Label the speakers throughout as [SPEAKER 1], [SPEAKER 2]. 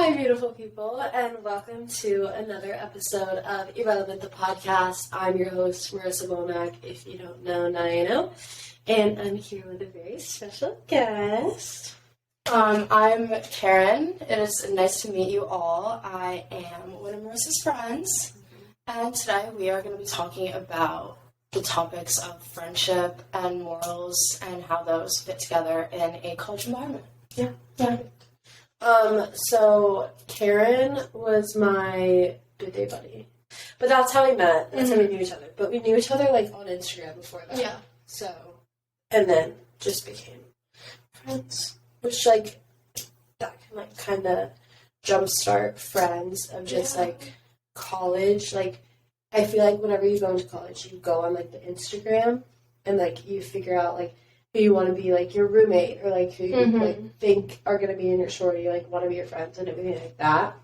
[SPEAKER 1] Hi, beautiful people, and welcome to another episode of Irrelevant, the podcast. I'm your host, Marissa Womack. If you don't know, now you know. And I'm here with a very special guest.
[SPEAKER 2] I'm Karen. It is nice to meet you all. I am one of Marissa's friends, and today we are going to be talking about the topics of friendship and morals and how those fit together in a college environment.
[SPEAKER 1] Yeah. So Karen was my good day buddy. But that's how we met. That's how we knew each other. But we knew each other, like, on Instagram before that.
[SPEAKER 2] Yeah.
[SPEAKER 1] So, and then just became friends. Which, like, that can, like, kind of jumpstart friends of just, like, college. Like, I feel like whenever you go into college, you go on, like, the Instagram and, like, you figure out, like, who you want to be, like, your roommate, or, like, who you, like, think are going to be in your shorty, like, want to be your friends and everything like that.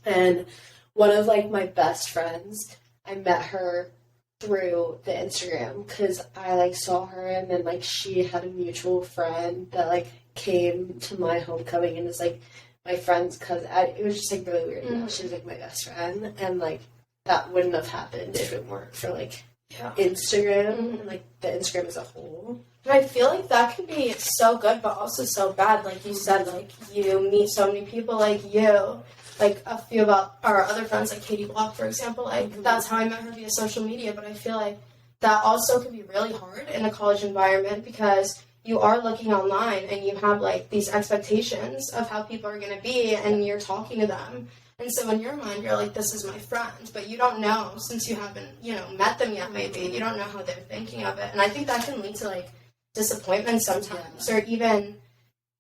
[SPEAKER 1] And one of, like, my best friends, I met her through the Instagram, because I, like, saw her, and then, like, she had a mutual friend that, like, came to my homecoming and was, like, my friend's cousin. It was just, like, really weird. She was, like, my best friend, and, like, that wouldn't have happened if it weren't for, like, Instagram and, like, the Instagram as a whole.
[SPEAKER 2] And I feel like that can be so good, but also so bad. Like you said, like, you meet so many people like you. Like, a few of our other friends, like Katie Block, for example, like, that's how I met her via social media. But I feel like that also can be really hard in a college environment, because you are looking online and you have, like, these expectations of how people are going to be, and you're talking to them. And so in your mind, you're like, this is my friend, but you don't know, since you haven't, met them yet, maybe. You don't know how they're thinking of it. And I think that can lead to, like, disappointment sometimes, or even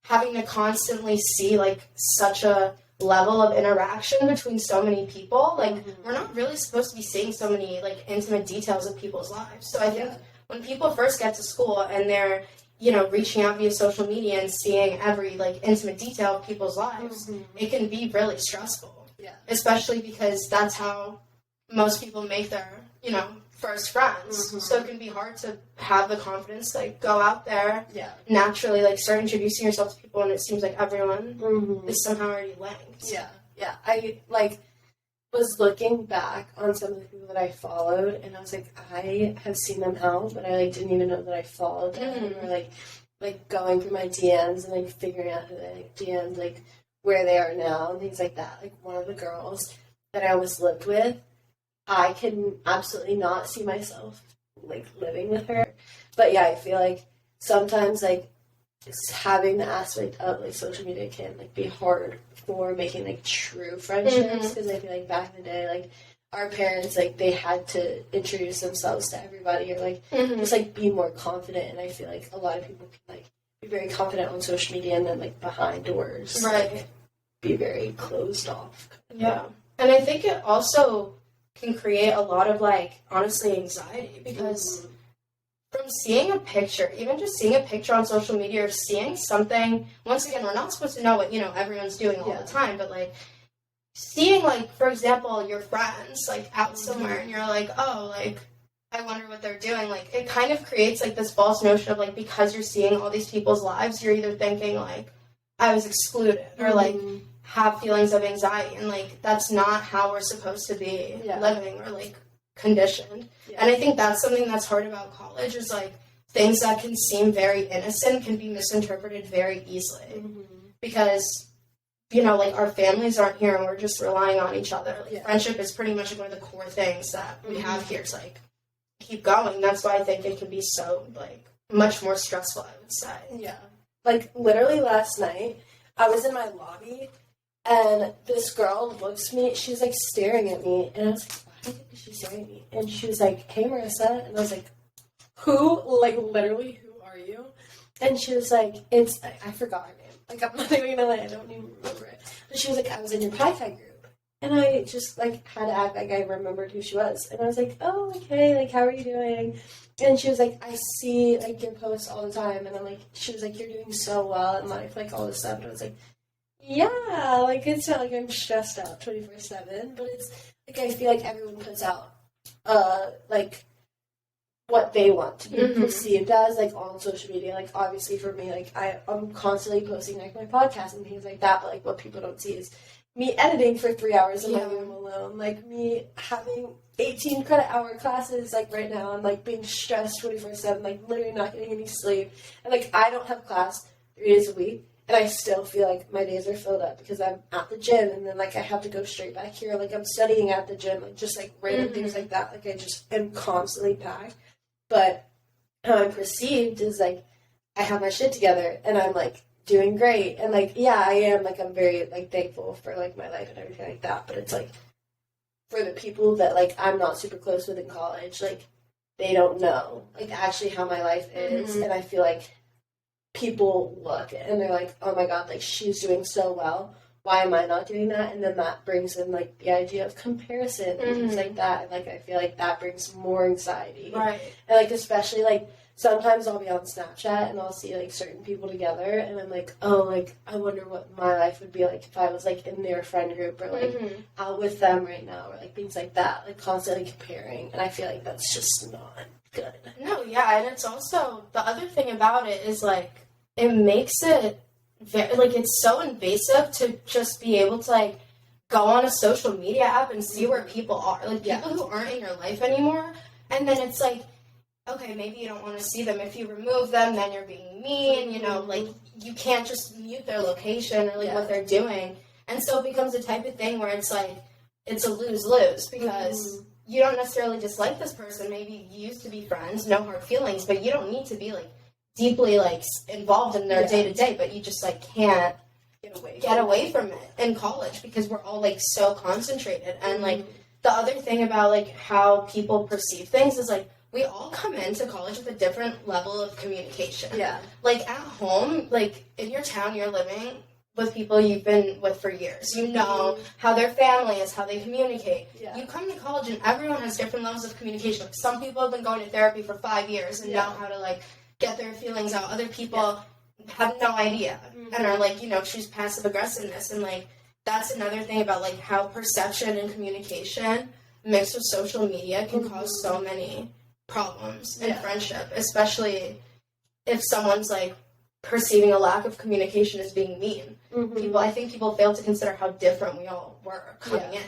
[SPEAKER 2] having to constantly see, like, such a level of interaction between so many people. Like, we're not really supposed to be seeing so many, like, intimate details of people's lives. So I think when people first get to school and they're, reaching out via social media and seeing every, like, intimate detail of people's lives, it can be really stressful.
[SPEAKER 1] Yeah.
[SPEAKER 2] Especially because that's how most people make their, first friends. So it can be hard to have the confidence to, like, go out there, naturally, like, start introducing yourself to people, and it seems like everyone is somehow already linked.
[SPEAKER 1] Yeah. I, like, was looking back on some of the people that I followed, and I was like, I have seen them out, but I, like, didn't even know that I followed them, or, like, going through my DMs and, like, figuring out who they, like, DM'd, like, where they are now, and things like that. Like, one of the girls that I almost lived with, I can absolutely not see myself, like, living with her. But yeah, I feel like sometimes, like, just having the aspect of, like, social media can, like, be hard for making, like, true friendships, because I feel like back in the day, like, our parents, like, they had to introduce themselves to everybody, or, like, just, like, be more confident, and I feel like a lot of people can, like, be very confident on social media, and then, like, behind doors, like, be very closed off.
[SPEAKER 2] Yeah. And I think it also can create a lot of, like, honestly, anxiety, because from seeing a picture, even just seeing a picture on social media, or seeing something, once again, we're not supposed to know what, everyone's doing all the time, but, like, seeing, like, for example, your friends, like, out somewhere, and you're like, oh, like, I wonder what they're doing, like, it kind of creates, like, this false notion of, like, because you're seeing all these people's lives, you're either thinking, like, I was excluded, or, like, have feelings of anxiety, and, like, that's not how we're supposed to be living, or, like, conditioned. And I think that's something that's hard about college, is, like, things that can seem very innocent can be misinterpreted very easily, because, like, our families aren't here, and we're just relying on each other. Like, friendship is pretty much one of the core things that we have here. It's, like, keep going. That's why I think it can be so, like, much more stressful, I would say.
[SPEAKER 1] Yeah. Like, literally last night, I was in my lobby, and this girl looks at me, she's, like, staring at me, and I was like, why is she staring at me? And she was like, hey, Marissa, and I was like, who? Like, literally, who are you? And she was like, I forgot her name. Like, I'm not even gonna lie, I don't even remember it. But she was like, I was in your Pi-Fi group. And I just, like, had to act like I remembered who she was. And I was like, oh, okay, like, how are you doing? And she was like, I see, like, your posts all the time. And I'm like, she was like, you're doing so well in life, like, all this stuff. And I was like, yeah, like, it's not like I'm stressed out 24/7, but it's, like, I feel like everyone puts out, like, what they want to be perceived as, like, on social media. Like, obviously for me, like, I'm constantly posting, like, my podcast and things like that, but, like, what people don't see is me editing for 3 hours in my
[SPEAKER 2] Yeah.
[SPEAKER 1] room alone, like me having 18 credit hour classes like right now and like being stressed 24/7, like literally not getting any sleep, and like I don't have class 3 days a week, and I still feel like my days are filled up because I'm at the gym, and then like I have to go straight back here, like I'm studying at the gym, like just like random things like that, like I just am constantly packed. But how I'm perceived is like I have my shit together and I'm like doing great, and like yeah, I am, like I'm very like thankful for like my life and everything like that, but it's like for the people that like I'm not super close with in college, like they don't know like actually how my life is, and I feel like people look and they're like, oh my god, like she's doing so well, why am I not doing that? And then that brings in like the idea of comparison and things like that, and like I feel like that brings more anxiety,
[SPEAKER 2] Right.
[SPEAKER 1] and like especially like sometimes I'll be on Snapchat and I'll see like certain people together and I'm like, oh, like I wonder what my life would be like if I was like in their friend group or like out with them right now, or like things like that, like constantly comparing, and I feel like that's just not good.
[SPEAKER 2] No, yeah, and it's also, the other thing about it is like it makes it very, like it's so invasive to just be able to like go on a social media app and see where people are, like people who aren't in your life anymore, and then it's like, okay, maybe you don't want to see them. If you remove them, then you're being mean, you know, like you can't just mute their location or like what they're doing. And so it becomes a type of thing where it's like, it's a lose-lose because you don't necessarily dislike this person. Maybe you used to be friends, no hard feelings, but you don't need to be like deeply like involved in their day-to-day, but you just like can't get away from it in college because we're all like so concentrated. And like the other thing about like how people perceive things is like, we all come into college with a different level of communication.
[SPEAKER 1] Yeah.
[SPEAKER 2] Like at home, like in your town you're living with people you've been with for years. You know how their family is, how they communicate.
[SPEAKER 1] Yeah.
[SPEAKER 2] You come to college and everyone has different levels of communication. Like some people have been going to therapy for 5 years and know how to like get their feelings out. Other people have no idea and are like, you know, choose passive aggressiveness. And like that's another thing about like how perception and communication mixed with social media can cause so many problems in friendship, especially if someone's like perceiving a lack of communication as being mean. I think people fail to consider how different we all were coming in.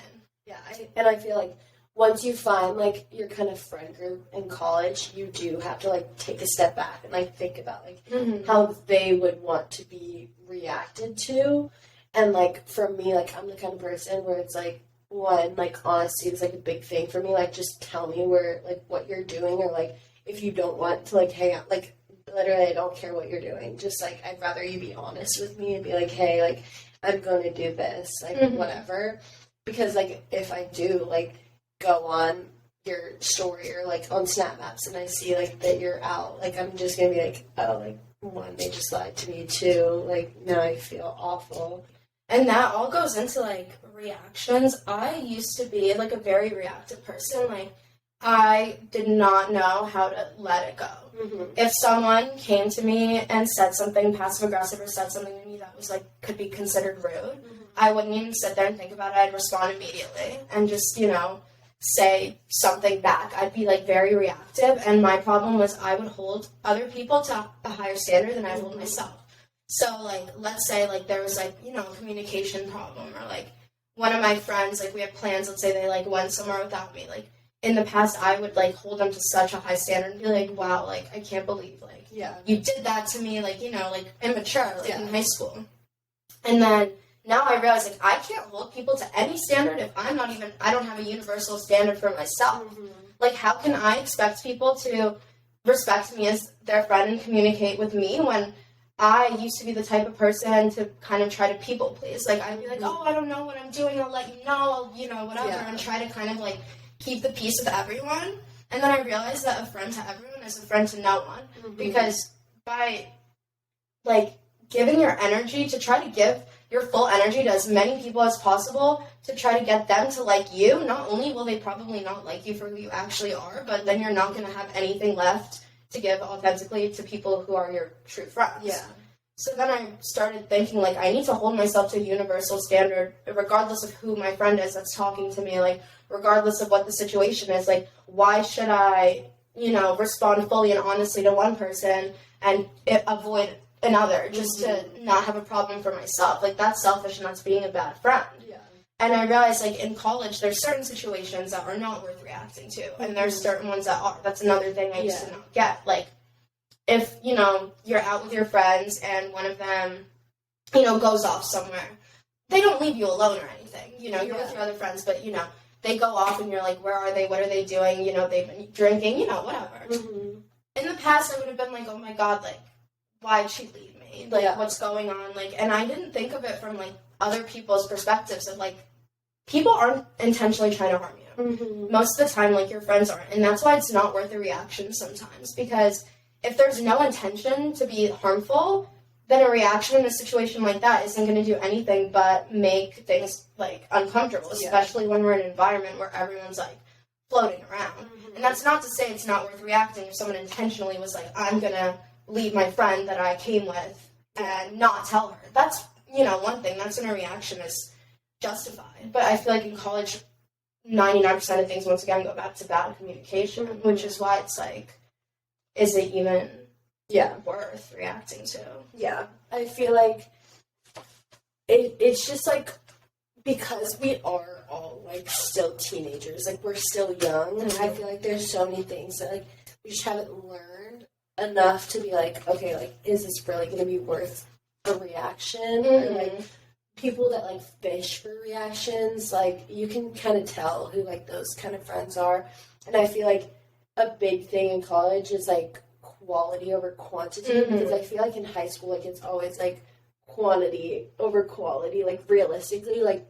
[SPEAKER 1] Yeah, and I feel like once you find like your kind of friend group in college, you do have to like take a step back and like think about like how they would want to be reacted to. And like for me, like I'm the kind of person where it's like, one, like honesty is like a big thing for me. Like just tell me where like what you're doing, or like if you don't want to like hang out, like literally I don't care what you're doing, just like I'd rather you be honest with me and be like, hey, like I'm going to do this, like whatever. Because like if I do like go on your story or like on Snap Maps and I see like that you're out, like I'm just gonna be like, oh, like one, they just lied to me, two, like now I feel awful.
[SPEAKER 2] And that all goes into like reactions. I used to be like a very reactive person. Like I did not know how to let it go. If someone came to me and said something passive aggressive or said something to me that was like could be considered rude, I wouldn't even sit there and think about it. I'd respond immediately and just, you know, say something back. I'd be like very reactive, and my problem was I would hold other people to a higher standard than I hold myself. So like let's say like there was like, you know, a communication problem, or like one of my friends, like we have plans, let's say they like went somewhere without me, like in the past I would like hold them to such a high standard and be like, wow, like I can't believe like you did that to me, like, you know, like immature, like in high school. And then now I realize like I can't hold people to any standard if I don't have a universal standard for myself. Like how can I expect people to respect me as their friend and communicate with me when I used to be the type of person to kind of try to people please. Like, I'd be like, oh, I don't know what I'm doing, I'll let you know, I'll, you know, whatever, and try to kind of, like, keep the peace with everyone. And then I realized that a friend to everyone is a friend to no one. Because by, like, giving your energy, to try to give your full energy to as many people as possible, to try to get them to like you, not only will they probably not like you for who you actually are, but then you're not going to have anything left to give authentically to people who are your true friends. Yeah. So then I started thinking, like, I need to hold myself to a universal standard, regardless of who my friend is that's talking to me, like, regardless of what the situation is. Like, why should I, you know, respond fully and honestly to one person and avoid another just to not have a problem for myself? Like, that's selfish and that's being a bad friend.
[SPEAKER 1] Yeah.
[SPEAKER 2] And I realized, like, in college, there's certain situations that are not worth reacting to, and there's certain ones that are. That's another thing I used to not get. Like, if, you know, you're out with your friends and one of them, you know, goes off somewhere, they don't leave you alone or anything. You know, you're with your other friends, but, you know, they go off and you're like, where are they? What are they doing? You know, they've been drinking, you know, whatever. In the past, I would have been like, oh my God, like, why'd she leave me? Like, what's going on? Like, and I didn't think of it from, like, other people's perspectives of, like, people aren't intentionally trying to harm you. Most of the time, like, your friends aren't. And that's why it's not worth a reaction sometimes. Because if there's no intention to be harmful, then a reaction in a situation like that isn't going to do anything but make things, like, uncomfortable. Especially when we're in an environment where everyone's, like, floating around. And that's not to say it's not worth reacting if someone intentionally was like, I'm going to leave my friend that I came with and not tell her. That's, you know, one thing. That's when a reaction is justified. But I feel like in college, 99% of things, once again, go back to bad communication, which is why it's like, is it even worth reacting to?
[SPEAKER 1] Yeah. I feel like it's just like, because we are all, like, still teenagers, like, we're still young, and I feel like there's so many things that, like, we just haven't learned enough to be like, okay, like, is this really going to be worth a reaction? Or, like, people that, like, fish for reactions, like, you can kind of tell who, like, those kind of friends are, and I feel like a big thing in college is, like, quality over quantity, because I feel like in high school, like, it's always, like, quantity over quality, like, realistically, like,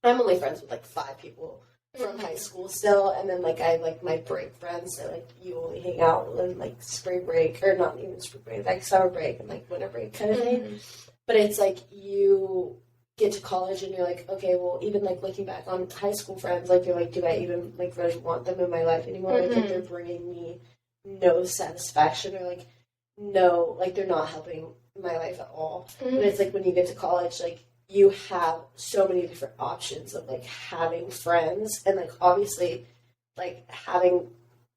[SPEAKER 1] I'm only friends with, like, 5 people from high school still, and then, like, I have, like, my break friends, so, like, you only hang out in, like, spring break, or not even spring break, like, summer break and, like, winter break kind of thing, but it's, like, you get to college and you're like, okay, well, even, like, looking back on high school friends, like, you're like, do I even, like, really want them in my life anymore? Like, if they're bringing me no satisfaction, or, like, no, like, they're not helping my life at all. But it's like, when you get to college, like, you have so many different options of, like, having friends, and, like, obviously, like, having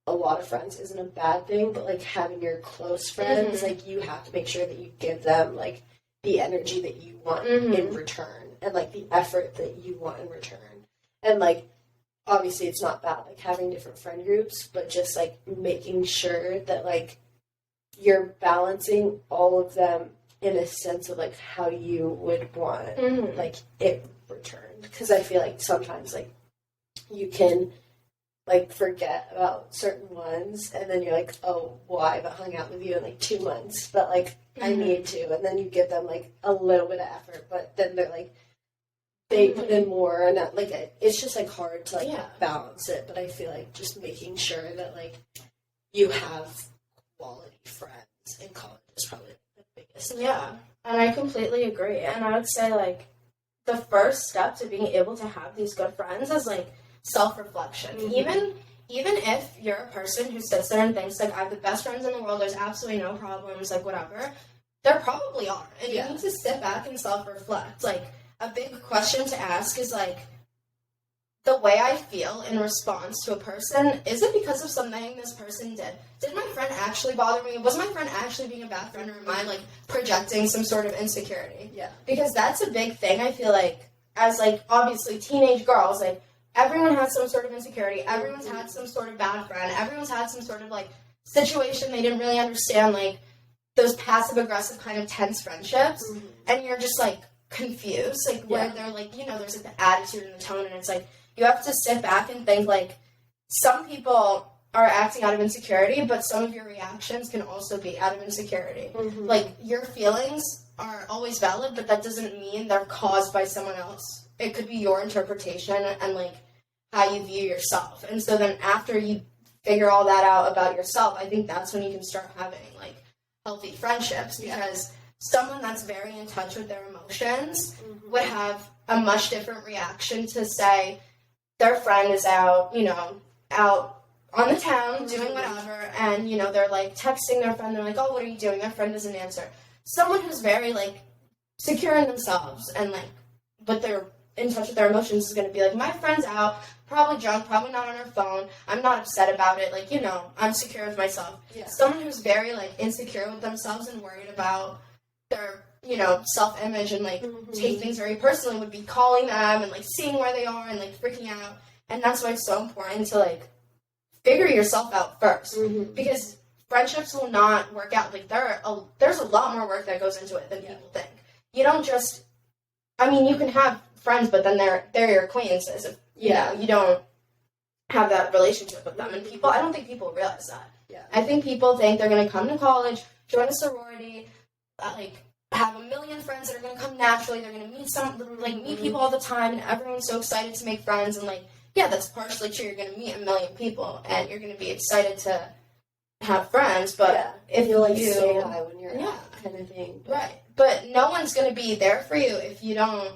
[SPEAKER 1] a lot of friends isn't a bad thing, but, like, having your close friends, like, you have to make sure that you give them, like, the energy that you want in return, and, like, the effort that you want in return, and, like, obviously it's not bad, like, having different friend groups, but just, like, making sure that, like, you're balancing all of them in a sense of, like, how you would want, like, it returned. Because I feel like sometimes, like, you can, like, forget about certain ones, and then you're like, oh, well, I haven't hung out with you in, like, 2 months, but, like, I need to. And then you give them, like, a little bit of effort, but then they're, like, they put in more, and, like, it's just, like, hard to, like, balance it. But I feel like just making sure that, like, you have quality friends in college is probably the biggest thing.
[SPEAKER 2] Yeah, and I completely agree. And I would say, like, the first step to being able to have these good friends is, like, self-reflection. Even if you're a person who sits there and thinks, like, I have the best friends in the world, there's absolutely no problems, like, whatever, there probably are. And you need to sit back and self-reflect. Like, a big question to ask is, like, the way I feel in response to a person, is it because of something this person did? Did my friend actually bother me? Was my friend actually being a bad friend, or am I, like, projecting some sort of insecurity?
[SPEAKER 1] Yeah.
[SPEAKER 2] Because that's a big thing, I feel like, as, like, obviously teenage girls, like, everyone has some sort of insecurity, everyone's had some sort of bad friend, everyone's had some sort of, like, situation they didn't really understand, like, those passive-aggressive kind of tense friendships, and you're just, like, confused, like, where they're, like, you know, there's, like, the attitude and the tone, and it's, like, you have to sit back and think, like, some people are acting out of insecurity, but some of your reactions can also be out of insecurity. Like, your feelings are always valid, but that doesn't mean they're caused by someone else. It could be your interpretation and, like, how you view yourself. And so then after you figure all that out about yourself, I think that's when you can start having, like, healthy friendships, because someone that's very in touch with their emotions would have a much different reaction to, say, their friend is out, you know, out on the town doing whatever, and, you know, they're, like, texting their friend, they're like, oh, what are you doing? Their friend doesn't answer. Someone who's very, like, secure in themselves and, like, but they're in touch with their emotions is going to be like, my friend's out, probably drunk, probably not on her phone, I'm not upset about it, like, you know, I'm secure with myself. Someone who's very, like, insecure with themselves and worried about their you know, self-image and, like, take things very personally would be calling them and, like, seeing where they are and, like, freaking out. And that's why it's so important to, like, figure yourself out first. Because friendships will not work out. Like, there's a lot more work that goes into it than people think. You don't just, I mean, you can have friends, but then they're your acquaintances. If, you know, you don't have that relationship with them. And people, I don't think people realize that. I think people think they're going to come to college, join a sorority, like, have a million friends that are going to come naturally. They're going to meet people all the time, and everyone's so excited to make friends. And, like, yeah, that's partially true. You're going to meet a million people, and you're going to be excited to have friends. But if
[SPEAKER 1] you'll, like, say hi when you're out, kind of thing.
[SPEAKER 2] Right. But no one's going to be there for you if you don't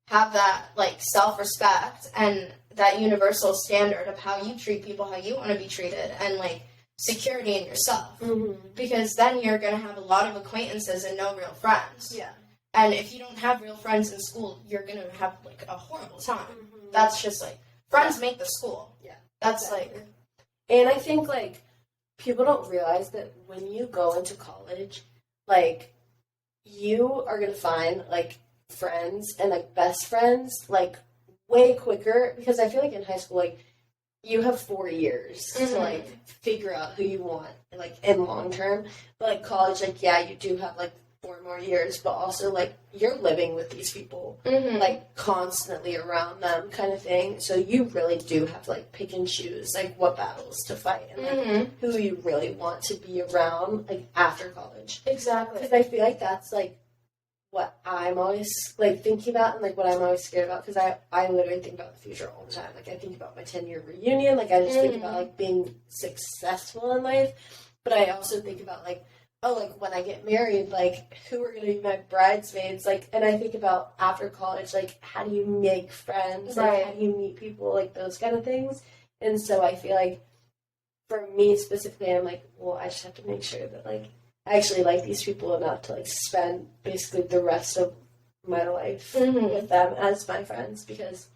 [SPEAKER 2] have that, like, self-respect and that universal standard of how you treat people, how you want to be treated, and, like, security in yourself. Because then you're going to have a lot of acquaintances and no real friends. And if you don't have real friends in school, you're going to have, like, a horrible time. That's just, like, friends make the school. That's, exactly. Like...
[SPEAKER 1] And I think, like, people don't realize that when you go into college, like, you are going to find, like, friends and, like, best friends, like, way quicker. Because I feel like in high school, like, you have 4 years to, like, figure out who you want, like, in long term. But, like, college, like, yeah, you do have, like, 4 more years, but also, like, you're living with these people, like, constantly around them kind of thing. So you really do have to, like, pick and choose, like, what battles to fight and, like, who you really want to be around, like, after college.
[SPEAKER 2] Exactly.
[SPEAKER 1] Because I feel like that's, like, what I'm always, like, thinking about and, like, what I'm always scared about, because I literally think about the future all the time. Like, I think about my 10-year reunion. Like, I just think about, like, being successful in life. But I also think about, like, oh, like, when I get married, like, who are going to be my bridesmaids? Like, and I think about after college, like, how do you make friends? Like, how do you meet people? Like, those kind of things. And so I feel like, for me specifically, I'm like, well, I just have to make sure that, like, I actually like these people enough to, like, spend basically the rest of my life with them as my friends, because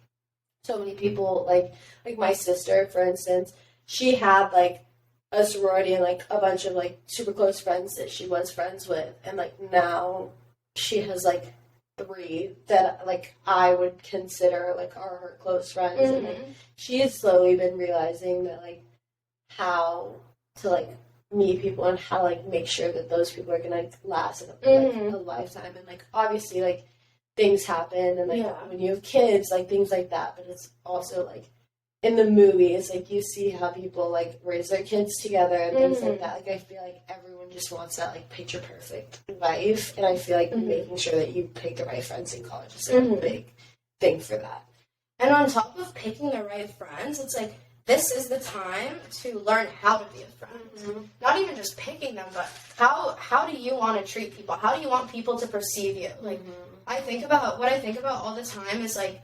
[SPEAKER 1] so many people, like my sister, for instance, she had, like, a sorority and, like, a bunch of, like, super close friends that she was friends with, and, like, now she has, like, 3 that, like, I would consider, like, are her close friends, and, like, she has slowly been realizing that, like, how to, like, meet people and how to, like, make sure that those people are gonna, like, last in a lifetime. And, like, obviously, like, things happen, and, like, when you have kids, like, things like that. But it's also, like, in the movies, like, you see how people, like, raise their kids together and things like that. Like, I feel like everyone just wants that, like, picture perfect life, and I feel like making sure that you pick the right friends in college is, like, a big thing for that.
[SPEAKER 2] And on top of picking the right friends, it's like, this is the time to learn how to be a friend. Not even just picking them, but how do you want to treat people? How do you want people to perceive you? Like, what I think about all the time is, like,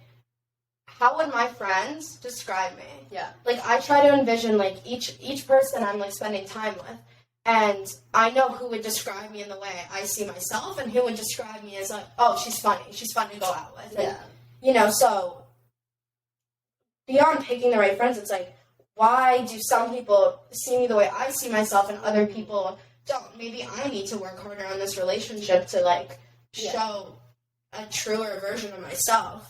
[SPEAKER 2] how would my friends describe me? Like, I try to envision, like, each person I'm, like, spending time with, and I know who would describe me in the way I see myself, and who would describe me as, like, oh, she's funny, she's fun to go out with. And, you know, so beyond picking the right friends, it's like, why do some people see me the way I see myself and other people don't? Maybe I need to work harder on this relationship to, like, show a truer version of myself.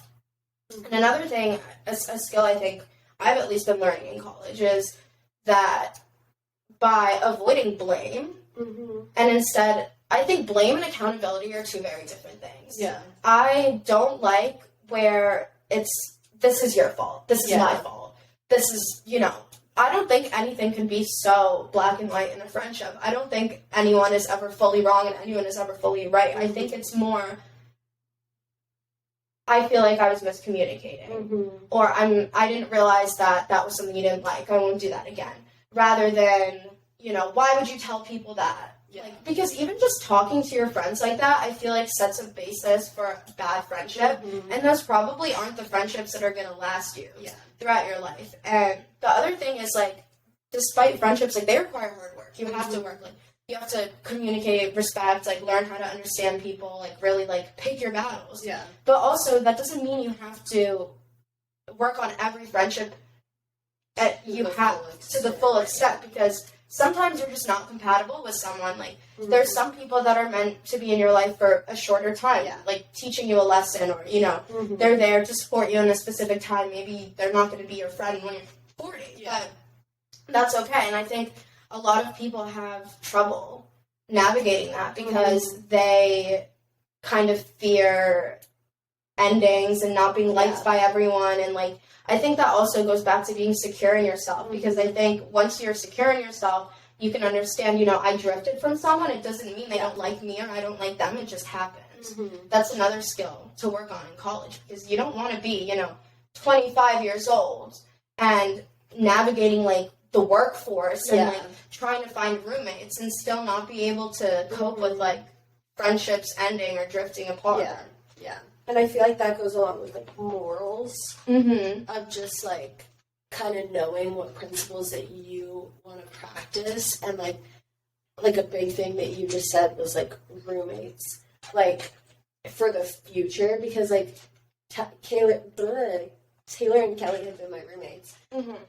[SPEAKER 2] And another thing, a skill I think I've at least been learning in college, is that by avoiding blame, and instead, I think blame and accountability are 2 very different things. I don't like where it's, this is your fault, this is my fault, this is, you know, I don't think anything can be so black and white in a friendship. I don't think anyone is ever fully wrong and anyone is ever fully right. I think it's more, I feel like I was miscommunicating, or I didn't realize that was something you didn't like, I won't do that again, rather than, you know, why would you tell people that? Like, because even just talking to your friends like that, I feel like sets a basis for bad friendship, and those probably aren't the friendships that are going to last you throughout your life. And the other thing is, like, despite friendships, like, they require hard work. You have to work, like, you have to communicate, respect, like, learn how to understand people, like, really, like, pick your battles. But also, that doesn't mean you have to work on every friendship that you have to the full extent, because sometimes you're just not compatible with someone. Like, There's some people that are meant to be in your life for a shorter time, like teaching you a lesson, or, they're there to support you in a specific time. Maybe they're not going to be your friend when you're 40, but that's okay. And I think a lot of people have trouble navigating that because they kind of fear endings and not being liked by everyone. And, like, I think that also goes back to being secure in yourself, because I think once you're secure in yourself, you can understand, I drifted from someone. It doesn't mean they don't like me or I don't like them. It just happens. That's another skill to work on in college, because you don't want to be, 25 years old and navigating, like, the workforce and, like, trying to find roommates and still not be able to cope with, like, friendships ending or drifting apart.
[SPEAKER 1] Yeah. And I feel like that goes along with, like, morals of just, like, kind of knowing what principles that you want to practice. And, like a big thing that you just said was, like, roommates, like, for the future, because, like, Taylor and Kelly have been my roommates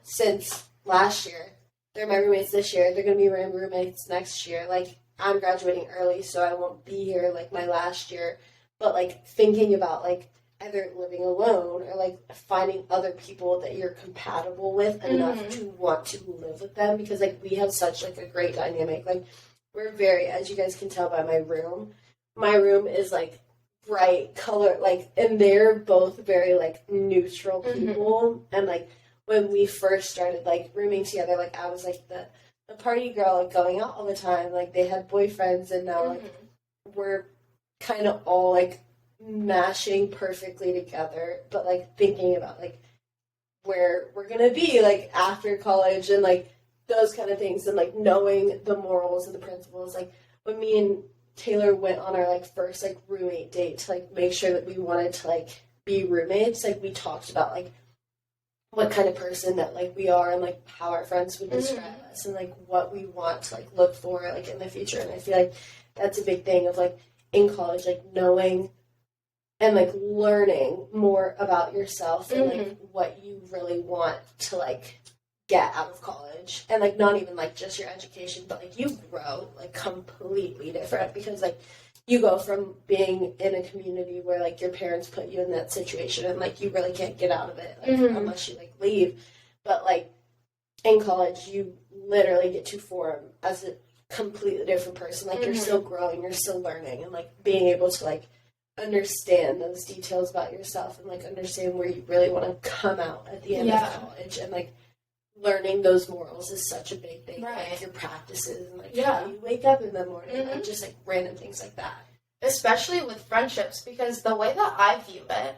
[SPEAKER 1] since last year. They're my roommates this year. They're going to be my roommates next year. Like, I'm graduating early, so I won't be here, like, my last year. But, like, thinking about, like, either living alone or, like, finding other people that you're compatible with enough to want to live with them, because, like, we have such, like, a great dynamic. Like, we're very, as you guys can tell by my room is, like, bright color, like, and they're both very, like, neutral people. And, like, when we first started, like, rooming together, like, I was, like, the party girl, like, going out all the time. Like, they had boyfriends, and now, like, we're kind of all, like, mashing perfectly together, but, like, thinking about, like, where we're gonna be, like, after college, and, like, those kind of things, and, like, knowing the morals and the principles. Like, when me and Taylor went on our, like, first, like, roommate date to, like, make sure that we wanted to, like, be roommates, like, we talked about, like, what kind of person that, like, we are, and, like, how our friends would describe us, and, like, what we want to, like, look for, like, in the future. And I feel like that's a big thing of, like, in college, like, knowing and, like, learning more about yourself and, like, what you really want to, like, get out of college. And, like, not even, like, just your education, but, like, you grow, like, completely different, because, like, you go from being in a community where, like, your parents put you in that situation and, like, you really can't get out of it, like, unless you, like, leave. But, like, in college, you literally get to form as a completely different person. Like, you're still growing, you're still learning, and, like, being able to, like, understand those details about yourself and, like, understand where you really want to come out at the end of college. And, like, learning those morals is such a big thing.
[SPEAKER 2] Right.
[SPEAKER 1] Like, your practices and, like, how you wake up in the morning and just, like, random things like that.
[SPEAKER 2] Especially with friendships, because the way that I view it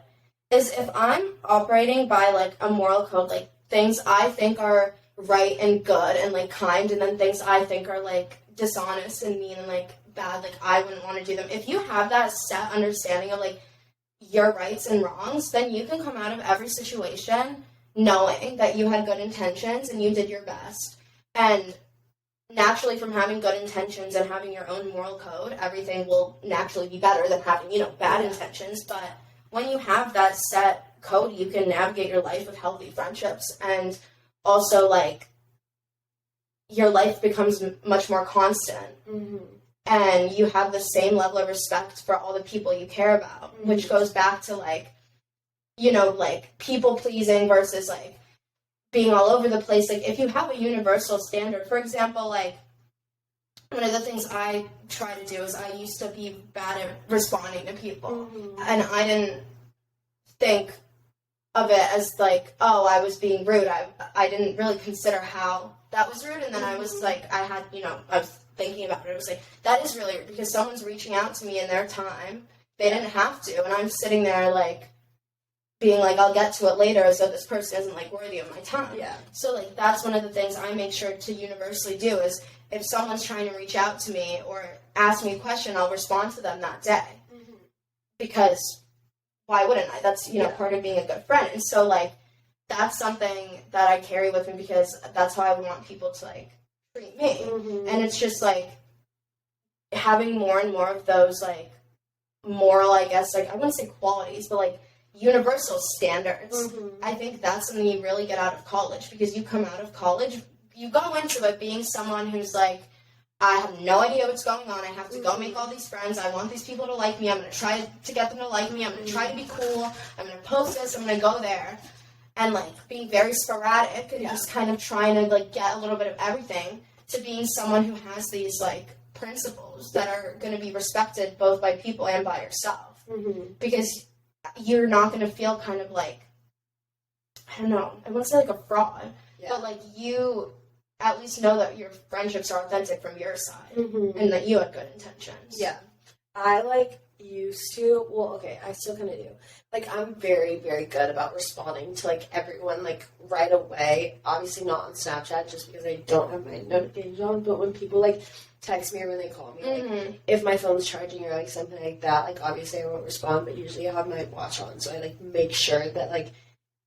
[SPEAKER 2] is, if I'm operating by, like, a moral code, like, things I think are right and good and, like, kind, and then things I think are, like, dishonest and mean and, like, bad, like, I wouldn't want to do them. If you have that set understanding of, like, your rights and wrongs, then you can come out of every situation knowing that you had good intentions and you did your best. And naturally, from having good intentions and having your own moral code, everything will naturally be better than having, bad intentions. But when you have that set code, you can navigate your life with healthy friendships. And also, like, your life becomes much more constant. And you have the same level of respect for all the people you care about, which goes back to, like, like, people-pleasing versus, like, being all over the place. Like, if you have a universal standard, for example, like, one of the things I try to do is, I used to be bad at responding to people, and I didn't think of it as, like, oh, I was being rude. I didn't really consider how that was rude, and then I was, like, I was thinking about it. It was like, that is really rude, because someone's reaching out to me in their time. They didn't have to, and I'm sitting there, like, being like, I'll get to it later, as though this person isn't, like, worthy of my time. So, like, that's one of the things I make sure to universally do, is if someone's trying to reach out to me or ask me a question, I'll respond to them that day. Because why wouldn't I? That's, part of being a good friend. And so, like, that's something that I carry with me, because that's how I want people to, like, treat me. And it's just, like, having more and more of those, like, moral, I guess, like, I wouldn't say qualities, but, like, universal standards. I think that's something you really get out of college, because you come out of college, you go into it being someone who's, like, I have no idea what's going on. I have to go make all these friends. I want these people to like me. I'm going to try to get them to like me. I'm going to try to be cool. I'm going to post this. I'm going to go there. And, like, being very sporadic and just kind of trying to, like, get a little bit of everything to being someone who has these, like, principles that are going to be respected both by people and by yourself. Because you're not going to feel kind of like, I don't know, I wouldn't say like a fraud, but like you at least know that your friendships are authentic from your side and that you have good intentions.
[SPEAKER 1] Yeah. I like used to, well, okay, I still kind of do. Like, I'm very, very good about responding to, like, everyone, like, right away. Obviously not on Snapchat just because I don't have my notifications on, but when people, like, text me or when they call me, like, if my phone's charging or, like, something like that, like, obviously I won't respond, but usually I have my watch on, so I, like, make sure that, like,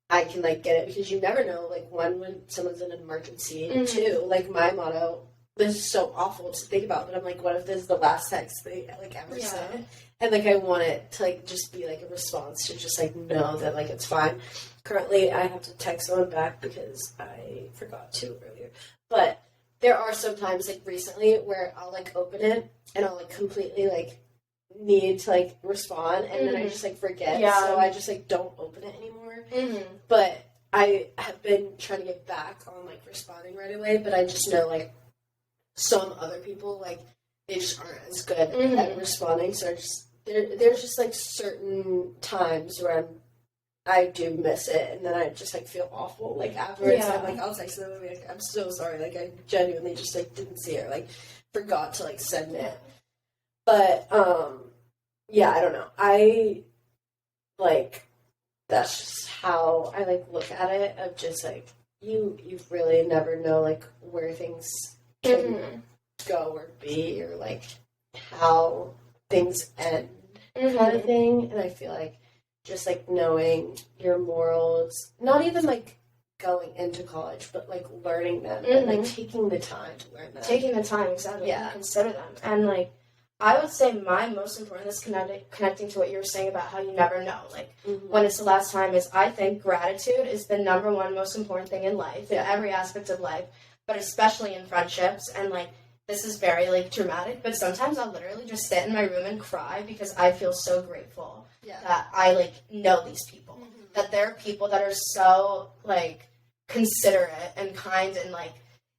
[SPEAKER 1] I can, like, get it, because you never know, like, one, when someone's in an emergency, two, like, my motto, this is so awful to think about, but I'm like, what if this is the last text they, like, ever said? And, like, I want it to, like, just be, like, a response to just, like, know that, like, it's fine. Currently, I have to text someone back because I forgot to earlier. But there are some times, like, recently where I'll, like, open it and I'll, like, completely, like, need to, like, respond, and then I just, like, forget. So I just, like, don't open it anymore. But I have been trying to get back on, like, responding right away, but I just know, like, some other people, like, they just aren't as good at responding, so there's just, like, certain times where I do miss it, and then I just, like, feel awful, like, afterwards. I'm like, I'll text them and be like, I'm so sorry, like, I genuinely just, like, didn't see it, like, forgot to, like, send it. But, yeah, I don't know. I, like, that's just how I, like, look at it, of just, like, you really never know, like, where things can go or be, or, like, how things end, kind of thing. And I feel like just, like, knowing your morals, not even, like, going into college, but, like, learning them and, like, taking the time to learn them.
[SPEAKER 2] Taking the time, exactly, to consider them. And, like, I would say my most important is connecting to what you were saying about how you never know, like, when it's the last time, is I think gratitude is the number one most important thing in life, in every aspect of life, but especially in friendships. And, like, this is very, like, dramatic, but sometimes I'll literally just sit in my room and cry because I feel so grateful that I, like, know these people. That there are people that are so, like, considerate and kind, and, like,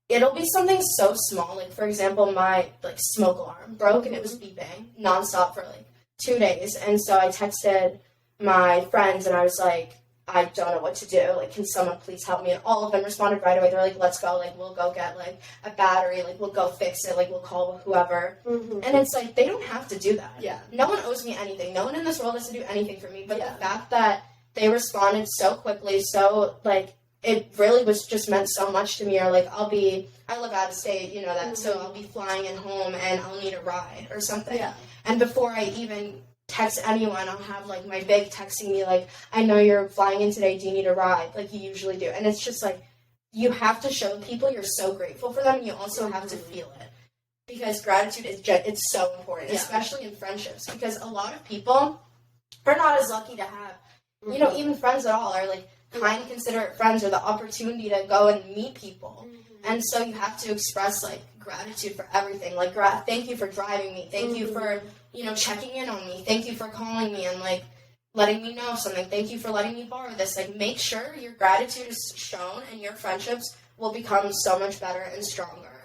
[SPEAKER 2] it'll be something so small. Like, for example, my, like, smoke alarm broke and it was beeping nonstop for, like, 2 days. And so I texted my friends and I was like, I don't know what to do. Like, can someone please help me? And all of them responded right away. They're like, let's go. Like, we'll go get, like, a battery. Like, we'll go fix it. Like, we'll call whoever. And it's like, they don't have to do that. No one owes me anything. No one in this world has to do anything for me. But the fact that they responded so quickly, so, like, it really was just meant so much to me. Or, like, I live out of state, you know that, so I'll be flying in home and I'll need a ride or something. And before I even text anyone, I'll have, like, my big texting me, like, I know you're flying in today, do you need a ride? Like, you usually do. And it's just, like, you have to show people you're so grateful for them. You also have to feel it. Because gratitude is it's so important, especially in friendships. Because a lot of people are not as lucky to have, you know, even friends at all, are, like, kind, considerate friends, or the opportunity to go and meet people. And so you have to express, like, gratitude for everything. Like, thank you for driving me. Thank you for, you know, checking in on me. Thank you for calling me and, like, letting me know something. Thank you for letting me borrow this. Like, make sure your gratitude is shown, and your friendships will become so much better and stronger.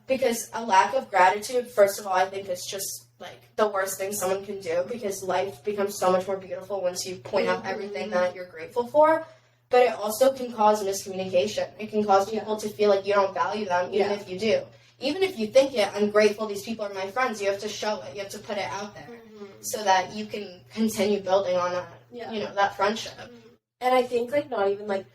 [SPEAKER 2] Because a lack of gratitude, first of all, I think it's just, like, the worst thing someone can do, because life becomes so much more beautiful once you point out everything that you're grateful for. But it also can cause miscommunication. It can cause people to feel like you don't value them, even if you do. Even if you think it, I'm grateful, these people are my friends, you have to show it. You have to put it out there so that you can continue building on that, you know, that friendship.
[SPEAKER 1] And I think, like, not even, like,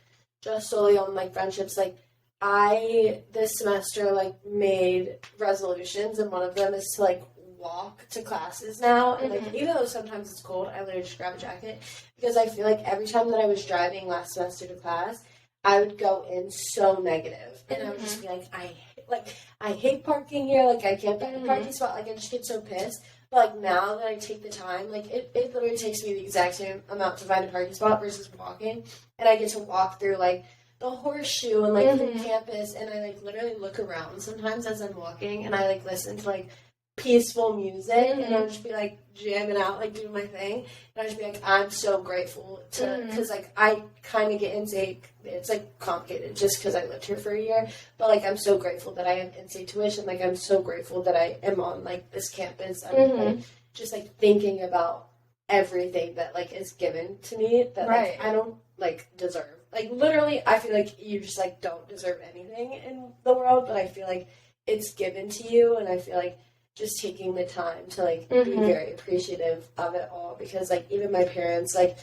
[SPEAKER 1] just solely on, like, friendships. Like, I, this semester, like, made resolutions, and one of them is to, like, walk to classes now. And, like, even though sometimes it's cold, I literally just grab a jacket, because I feel like every time that I was driving last semester to class, I would go in so negative, and I would just be like, I hate parking here, like, I can't find a parking spot, like, I just get so pissed. But, like, now that I take the time, like, it literally takes me the exact same amount to find a parking spot versus walking, and I get to walk through, like, the horseshoe and like the campus, and I like literally look around sometimes as I'm walking, and I like listen to like peaceful music, and I'll just be like jamming out, like doing my thing, and I'll just be like, I'm so grateful to, because like I kind of get in-state, it's like complicated just because I lived here for a year, but like I'm so grateful that I have in-state tuition, like I'm so grateful that I am on like this campus. I'm like, just like thinking about everything that like is given to me that like I don't like deserve. Like literally, I feel like you just like don't deserve anything in the world, but I feel like it's given to you, and I feel like just taking the time to like be very appreciative of it all, because like even my parents, like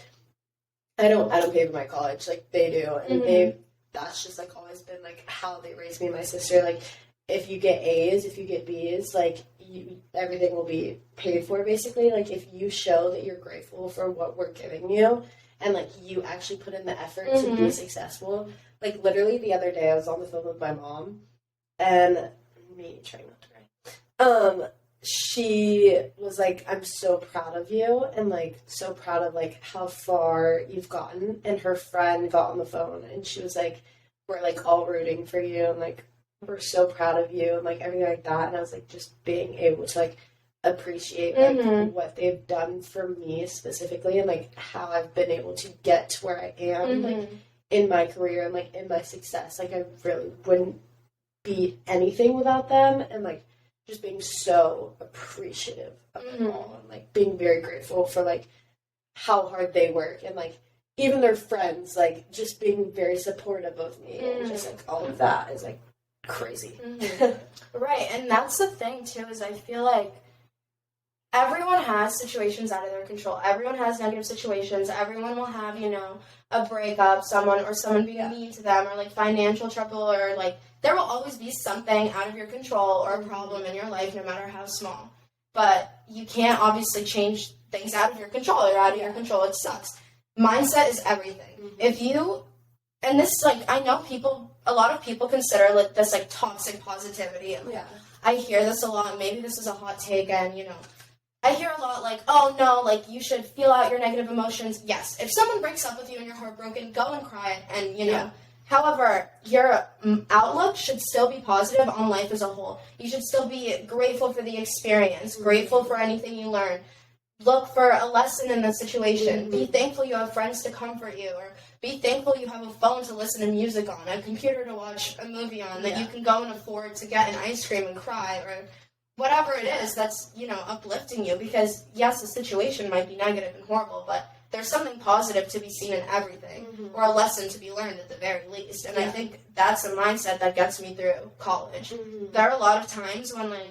[SPEAKER 1] I don't pay for my college, like they do, and that's just like always been like how they raised me and my sister. Like if you get A's, if you get B's, like everything will be paid for basically. Like if you show that you're grateful for what we're giving you, and like you actually put in the effort to be successful. Like literally the other day I was on the phone with my mom, and me trying not to cry. She was like, I'm so proud of you, and like so proud of like how far you've gotten. And her friend got on the phone, and she was like, we're like all rooting for you, and like we're so proud of you, and like everything like that. And I was like, just being able to like appreciate like what they've done for me specifically, and like how I've been able to get to where I am like in my career and like in my success. Like I really wouldn't be anything without them, and like just being so appreciative of it all, and like being very grateful for like how hard they work, and like even their friends like just being very supportive of me, and just like all of that is like crazy.
[SPEAKER 2] Right, and that's the thing too, is I feel like everyone has situations out of their control. Everyone has negative situations. Everyone will have, you know, a breakup, someone being mean to them, or like financial trouble, or like there will always be something out of your control or a problem in your life, no matter how small. But you can't obviously change things out of your control. They're out of your control. It sucks. Mindset is everything. If you, and this, like, I know a lot of people consider like this like toxic positivity. And, like, I hear this a lot. Maybe this is a hot take, and you know, I hear a lot like, oh no, like you should feel out your negative emotions. Yes, if someone breaks up with you and you're heartbroken, go and cry, and you know. However, your outlook should still be positive on life as a whole. You should still be grateful for the experience, grateful for anything you learn. Look for a lesson in the situation. Be thankful you have friends to comfort you, or be thankful you have a phone to listen to music on, a computer to watch a movie on, that you can go and afford to get an ice cream and cry, or whatever it is that's, you know, uplifting you. Because yes, the situation might be negative and horrible, but there's something positive to be seen in everything, or a lesson to be learned at the very least. And I think that's a mindset that gets me through college. There are a lot of times when, like,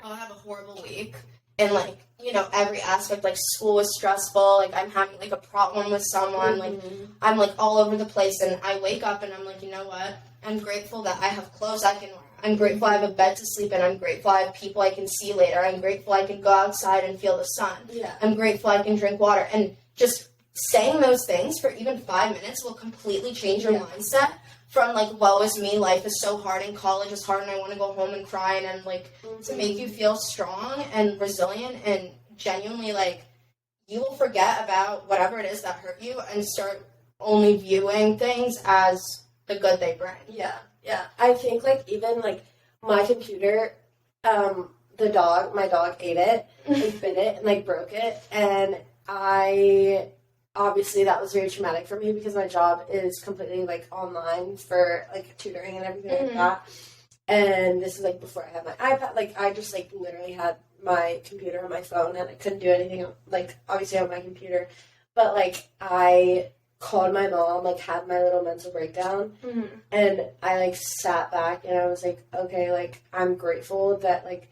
[SPEAKER 2] I'll have a horrible week, and, like, you know, every aspect, like, school was stressful, like, I'm having, like, a problem with someone, like, I'm, like, all over the place, and I wake up and I'm like, you know what? I'm grateful that I have clothes I can wear. I'm grateful I have a bed to sleep in. I'm grateful I have people I can see later. I'm grateful I can go outside and feel the sun. I'm grateful I can drink water. And just saying those things for even 5 minutes will completely change your mindset from, like, woe is me, life is so hard, and college is hard, and I want to go home and cry, and like, to make you feel strong and resilient, and genuinely, like, you will forget about whatever it is that hurt you and start only viewing things as the good they bring.
[SPEAKER 1] I think, like, even, like, my computer, my dog ate it, like, bit it, and, like, broke it, and obviously that was very traumatic for me, because my job is completely, like, online for, like, tutoring and everything like that, and this is, like, before I had my iPad. Like, I just, like, literally had my computer on my phone, and I couldn't do anything, like, obviously on my computer, but, like, I called my mom, like, had my little mental breakdown, and I, like, sat back, and I was like, okay, like, I'm grateful that, like,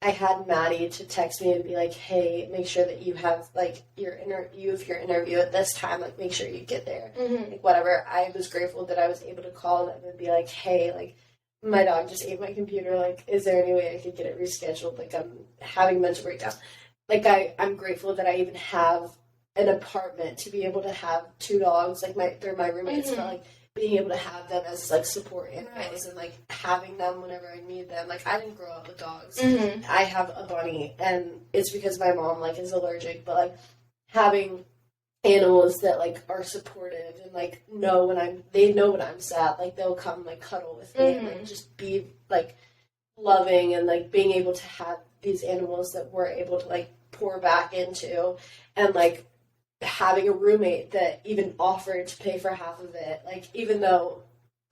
[SPEAKER 1] I had Maddie to text me and be like, hey, make sure that you have, like, your interview at this time, like, make sure you get there, like, whatever. I was grateful that I was able to call them and be like, hey, like, my dog just ate my computer, like, is there any way I could get it rescheduled, like, I'm having mental breakdown. Like, I'm grateful that I even have an apartment to be able to have 2 dogs, like, they're my roommates, but, like, being able to have them as, like, support animals, and, like, having them whenever I need them. Like, I didn't grow up with dogs. I have a bunny, and it's because my mom, like, is allergic, but, like, having animals that like are supportive and like they know when I'm sad, like they'll come like cuddle with me and like just be like loving, and like being able to have these animals that we're able to like pour back into, and like having a roommate that even offered to pay for half of it, like even though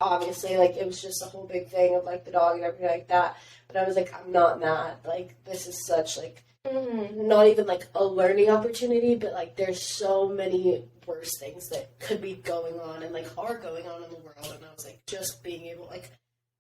[SPEAKER 1] obviously like it was just a whole big thing of like the dog and everything like that, but I was like, I'm not mad, like this is such like not even like a learning opportunity, but like there's so many worse things that could be going on and like are going on in the world. And I was like, just being able, like,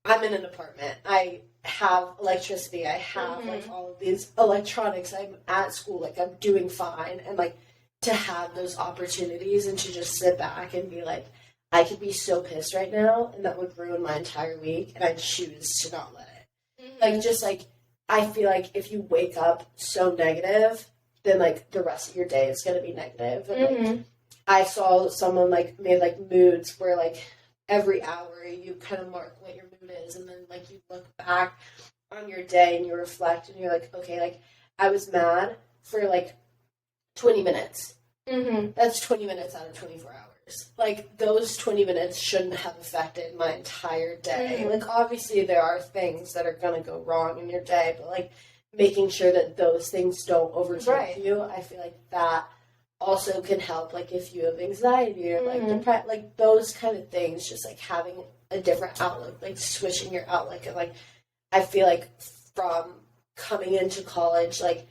[SPEAKER 1] I'm in an apartment, I have electricity, I have like all of these electronics, I'm at school, like I'm doing fine, and like to have those opportunities and to just sit back and be like, I could be so pissed right now and that would ruin my entire week, and I choose to not let it. Like, just like, I feel like if you wake up so negative, then like the rest of your day is gonna be negative. And like, I saw someone like made like moods where like every hour you kind of mark what your mood is, and then like you look back on your day and you reflect and you're like, okay, like I was mad for like 20 minutes. That's 20 minutes out of 24 hours. Like, those 20 minutes shouldn't have affected my entire day. Like, obviously there are things that are gonna go wrong in your day, but like making sure that those things don't overtake you, I feel like that also can help, like if you have anxiety or like like those kind of things, just like having a different outlook, like switching your outlook. And like I feel like from coming into college, like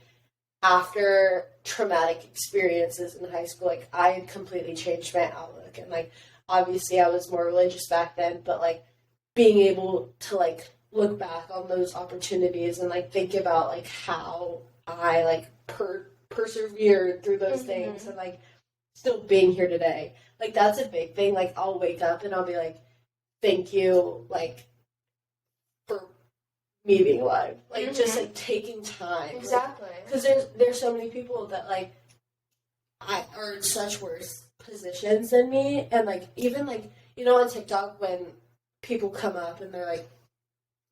[SPEAKER 1] after traumatic experiences in high school, like I had completely changed my outlook. And like obviously I was more religious back then, but like being able to like look back on those opportunities and like think about like how I like persevered through those things, and like still being here today, like that's a big thing. Like I'll wake up and I'll be like, thank you, like for me being alive, like just like taking time,
[SPEAKER 2] exactly,
[SPEAKER 1] because there's so many people that like I are in such worse positions than me. And like even like, you know, on TikTok when people come up and they're like,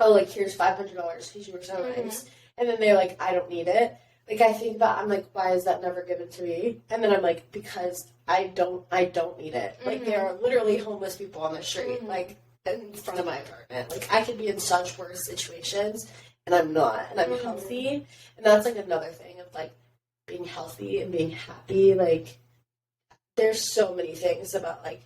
[SPEAKER 1] oh, like here's $500 because you were so nice, and then they're like, I don't need it. Like I think about, I'm like, why is that never given to me? And then I'm like, because I don't need it. Like there are literally homeless people on the street, like in front of my apartment. Like I could be in such worse situations and I'm not, and I'm healthy. And that's like another thing of like being healthy and being happy. Like there's so many things about like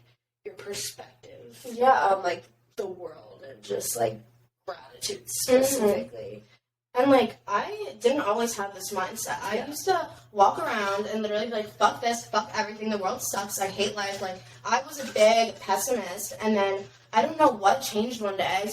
[SPEAKER 1] your perspective on like the world and just like gratitude specifically.
[SPEAKER 2] And, like, I didn't always have this mindset. I used to walk around and literally be like, fuck this, fuck everything, the world sucks, I hate life. Like, I was a big pessimist, and then I don't know what changed one day.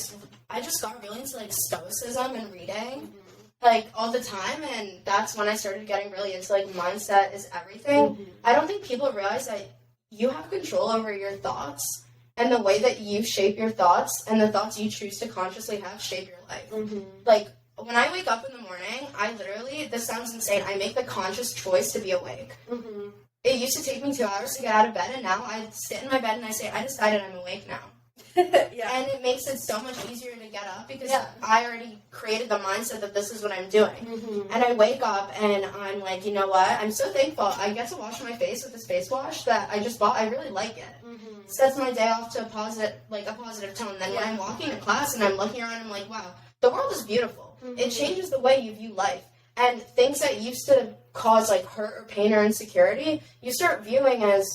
[SPEAKER 2] I just got really into, like, stoicism and reading, like, all the time, and that's when I started getting really into, like, mindset is everything. I don't think people realize that you have control over your thoughts, and the way that you shape your thoughts and the thoughts you choose to consciously have shape your life. Like, when I wake up in the morning, I literally, this sounds insane, I make the conscious choice to be awake. It used to take me 2 hours to get out of bed, and now I sit in my bed and I say, I decided I'm awake now. And it makes it so much easier to get up because I already created the mindset that this is what I'm doing. And I wake up and I'm like, you know what? I'm so thankful. I get to wash my face with this face wash that I just bought. I really like it. Sets my day off to a positive tone. Then when I'm walking to class and I'm looking around, I'm like, wow, the world is beautiful. It changes the way you view life. And things that used to cause like hurt or pain or insecurity, you start viewing as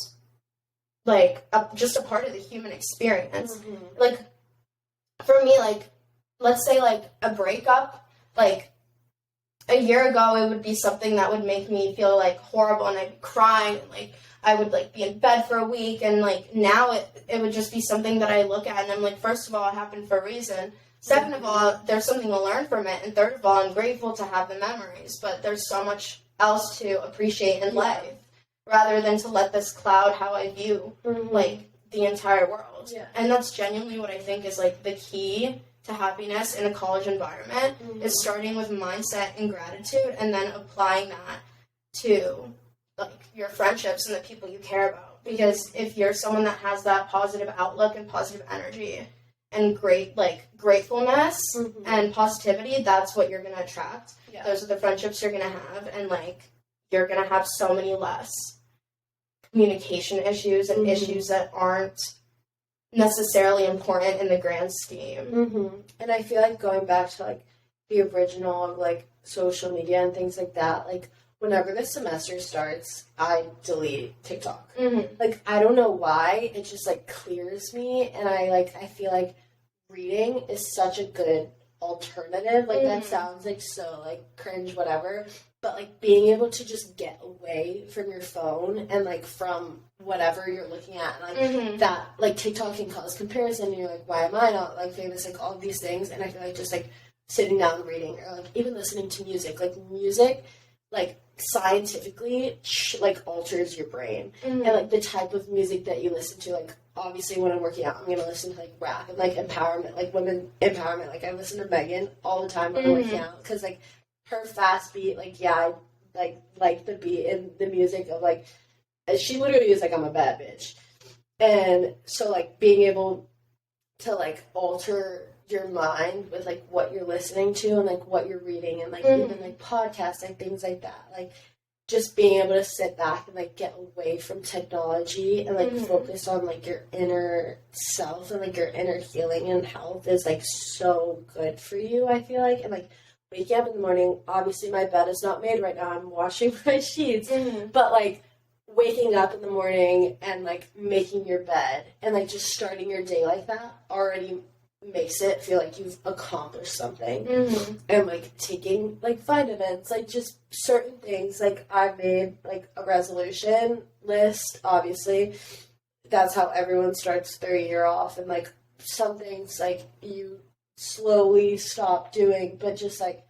[SPEAKER 2] like just a part of the human experience. Like for me, like let's say like a breakup, like a year ago it would be something that would make me feel like horrible and I'd be crying and like I would like be in bed for a week, and like now it would just be something that I look at and I'm like, first of all, it happened for a reason. Second of all, there's something to learn from it. And third of all, I'm grateful to have the memories. But there's so much else to appreciate in life, rather than to let this cloud how I view, like, the entire world. And that's genuinely what I think is, like, the key to happiness in a college environment, is starting with mindset and gratitude, and then applying that to, like, your friendships and the people you care about. Because if you're someone that has that positive outlook and positive energy, and gratefulness and positivity, that's what you're going to attract. Those are the friendships you're going to have, and, like, you're going to have so many less communication issues and issues that aren't necessarily important in the grand scheme.
[SPEAKER 1] And I feel like going back to like the original of like social media and things like that, like whenever the semester starts, I delete TikTok. Like I don't know why, it just like clears me, and I feel like reading is such a good alternative. Like that sounds like so like cringe, whatever, but like being able to just get away from your phone and like from whatever you're looking at, and like that, like TikTok can cause comparison, and you're like, why am I not like famous, like all of these things. And I feel like just like sitting down and reading, or like even listening to music, like scientifically like alters your brain. And like the type of music that you listen to, like obviously when I'm working out, I'm gonna listen to like rap and like empowerment, like women empowerment. Like I listen to Megan all the time when I'm working out, because like her fast beat, like I like the beat and the music of like, she literally is like, I'm a bad bitch. And so like being able to like alter your mind with like what you're listening to and like what you're reading, and like even like podcasts and things like that, like just being able to sit back and like get away from technology and like focus on like your inner self and like your inner healing and health is like so good for you, I feel like. And like waking up in the morning, obviously my bed is not made right now, I'm washing my sheets, but like waking up in the morning and like making your bed and like just starting your day like that already makes it feel like you've accomplished something. And like taking like vitamins, like just certain things, like I made like a resolution list, obviously that's how everyone starts their year off, and like some things like you slowly stop doing, but just like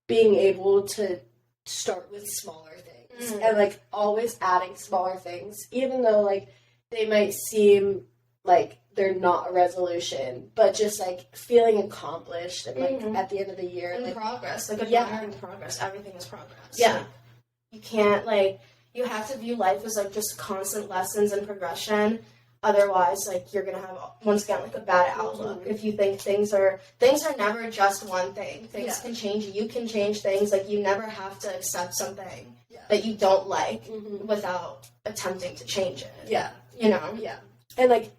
[SPEAKER 1] being able to start with smaller things and like always adding smaller things, even though like they might seem like they're not a resolution, but just like feeling accomplished and like at the end of the year,
[SPEAKER 2] and
[SPEAKER 1] like
[SPEAKER 2] progress, like admiring progress. Everything is progress.
[SPEAKER 1] Yeah,
[SPEAKER 2] like, you can't like, you have to view life as like just constant lessons and progression. Otherwise, like you're gonna have, once again, like a bad outlook. If you think things are never just one thing. Things can change. You can change things. Like you never have to accept something that you don't like without attempting to change it.
[SPEAKER 1] Yeah,
[SPEAKER 2] you know.
[SPEAKER 1] Yeah, and like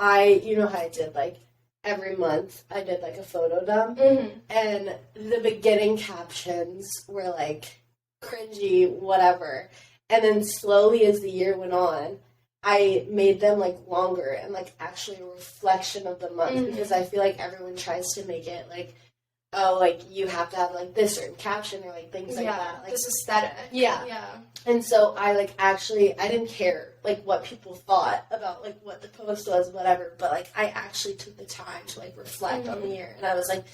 [SPEAKER 1] I, you know how I did like every month I did like a photo dump, and the beginning captions were like cringy, whatever, and then slowly as the year went on, I made them like longer and like actually a reflection of the month, because I feel like everyone tries to make it like, oh, like you have to have like this certain caption or like things like that, like
[SPEAKER 2] this aesthetic. Yeah.
[SPEAKER 1] And so I like actually, I didn't care like what people thought about like what the post was, whatever, but like I actually took the time to like reflect on the year, and I was like,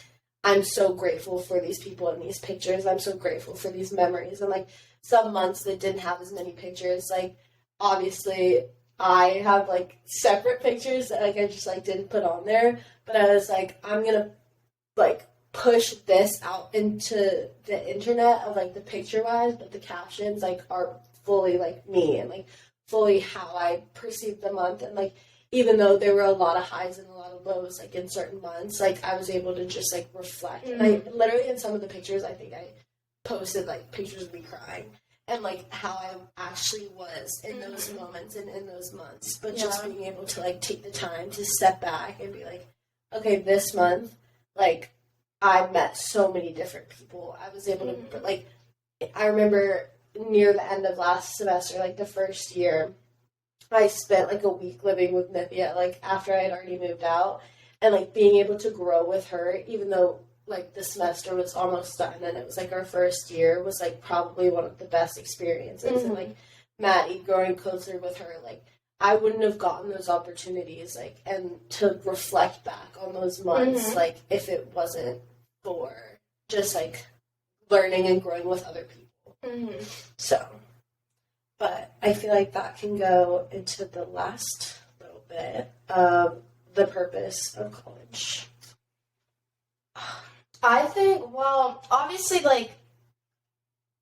[SPEAKER 1] I'm so grateful for these people and these pictures. I'm so grateful for these memories. And like some months that didn't have as many pictures, like obviously I have like separate pictures that like I just like didn't put on there, but I was like, I'm gonna like push this out into the internet of like the picture wise, but the captions like are fully like me and like fully how I perceived the month. And like even though there were a lot of highs and a lot of lows like in certain months, like I was able to just like reflect. And I literally, in some of the pictures, I think I posted like pictures of me crying and like how I actually was in those moments and in those months. But just being able to like take the time to step back and be like, okay, this month, like I met so many different people. I was able to, like, I remember near the end of last semester, like the first year, I spent like a week living with Nithya, like after I had already moved out, and like being able to grow with her, even though like the semester was almost done and it was like our first year, was like probably one of the best experiences. And like Maddie, growing closer with her, like I wouldn't have gotten those opportunities, like, and to reflect back on those months, like if it wasn't for just like learning and growing with other people. So, but I feel like that can go into the last little bit of the purpose of college.
[SPEAKER 2] I think, well, obviously, like,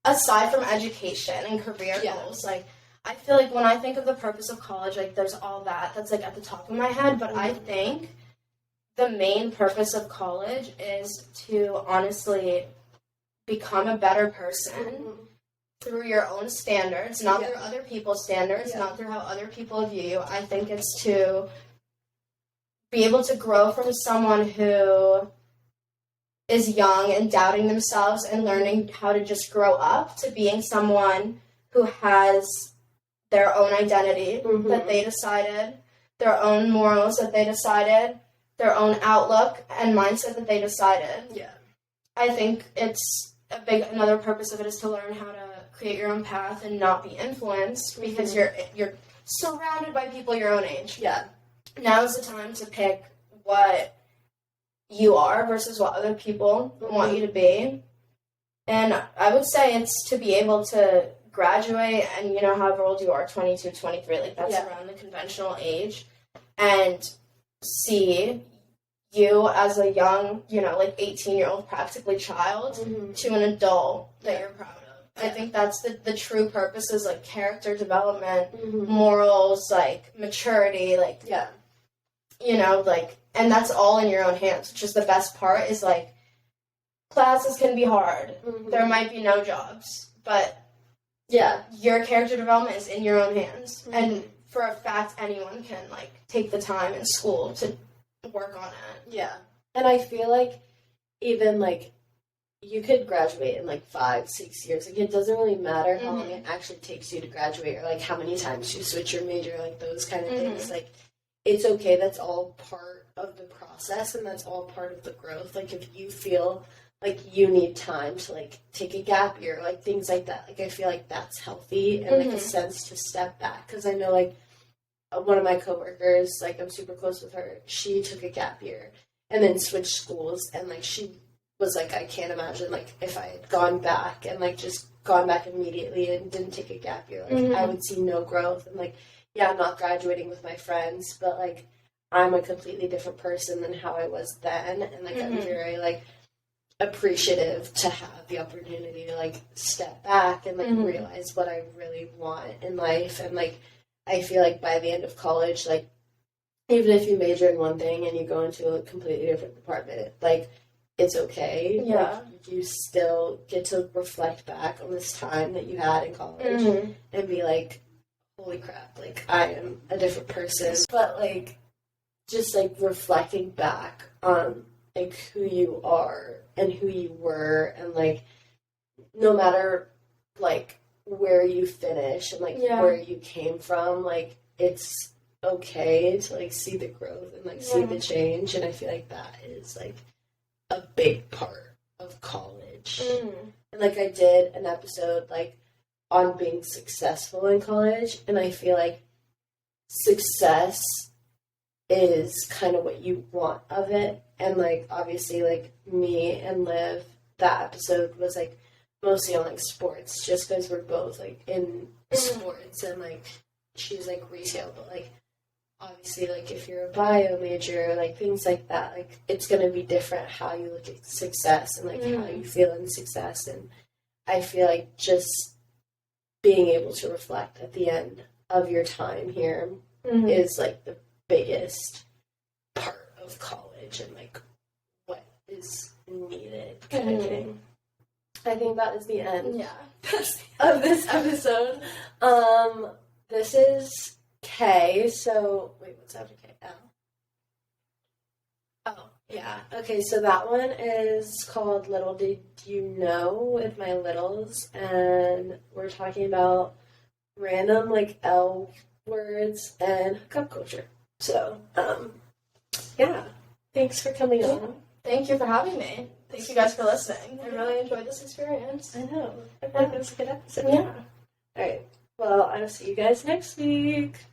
[SPEAKER 2] aside from education and career goals, like, I feel like when I think of the purpose of college, like, there's all that's, like, at the top of my head, but I think the main purpose of college is to honestly become a better person through your own standards, not
[SPEAKER 1] Yeah.
[SPEAKER 2] through other people's standards,
[SPEAKER 1] Yeah.
[SPEAKER 2] not through how other people view you. I think it's to be able to grow from someone who is young and doubting themselves and learning how to just grow up to being someone who has their own identity
[SPEAKER 1] Mhm.
[SPEAKER 2] that they decided, their own morals that they decided, their own outlook and mindset that they decided.
[SPEAKER 1] Yeah.
[SPEAKER 2] I think it's another purpose of it is to learn how to create your own path and not be influenced because you're surrounded by people your own age.
[SPEAKER 1] Yeah.
[SPEAKER 2] Now is the time to pick what you are versus what other people want you to be. And I would say it's to be able to graduate and, however old you are, 22, 23, like that's around the conventional age, and see you as a young, 18-year-old practically child to an adult that you're proud of. I think that's the true purpose is, like, character development, morals, like, maturity, like, and that's all in your own hands, which is the best part is, like, classes can be hard. There might be no jobs, but your character development is in your own hands. And for a fact, anyone can, like, take the time in school to work on it.
[SPEAKER 1] Yeah. And I feel like even, like, you could graduate in, like, 5-6 years. Like, it doesn't really matter how long it actually takes you to graduate or, like, how many times you switch your major, like, those kind of things. Like, it's okay. That's all part of the process, and that's all part of the growth. Like, if you feel like you need time to, like, take a gap year, like, things like that. Like, I feel like that's healthy and, like, a sense to step back. Because I know, like, one of my coworkers, like, I'm super close with her, she took a gap year and then switched schools, and, like, she was like, I can't imagine, like, if I had gone back and, like, just gone back immediately and didn't take a gap year, like, I would see no growth. And, like, yeah, I'm not graduating with my friends, but, like, I'm a completely different person than how I was then, and, like, I'm very, like, appreciative to have the opportunity to, like, step back and, like, realize what I really want in life. And, like, I feel like by the end of college, like, even if you major in one thing and you go into a completely different department, like, it's okay.
[SPEAKER 2] Yeah.
[SPEAKER 1] Like, you still get to reflect back on this time that you had in college and be like, holy crap, like, I am a different person. But, like, just, like, reflecting back on, like, who you are and who you were, and, like, no matter, like, where you finish and, like, where you came from, like, it's okay to, like, see the growth and, like, see the change. And I feel like that is, like, a big part of college. And, like, I did an episode, like, on being successful in college, and I feel like success is kind of what you want of it. And, like, obviously, like, me and Liv, that episode was, like, mostly on, like, sports, just because we're both, like, in sports, and, like, she's, like, retail, but, like, obviously, like, if you're a bio major, like, things like that, like, it's going to be different how you look at success and, like, how you feel in success. And I feel like just being able to reflect at the end of your time here is, like, the biggest part of college and, like, what is needed kind of thing. I think that is the end of this episode. This is K, so, wait, what's after K? L. Oh, yeah. Okay, so that one is called Little Did You Know with my littles, and we're talking about random, like, L words and hookup culture. So, yeah. Thanks for coming on.
[SPEAKER 2] Thank you for having me. Thank you guys for listening. I really enjoyed this experience.
[SPEAKER 1] I know. I feel like it was a good episode.
[SPEAKER 2] Yeah.
[SPEAKER 1] Alright. Well, I'll see you guys next week.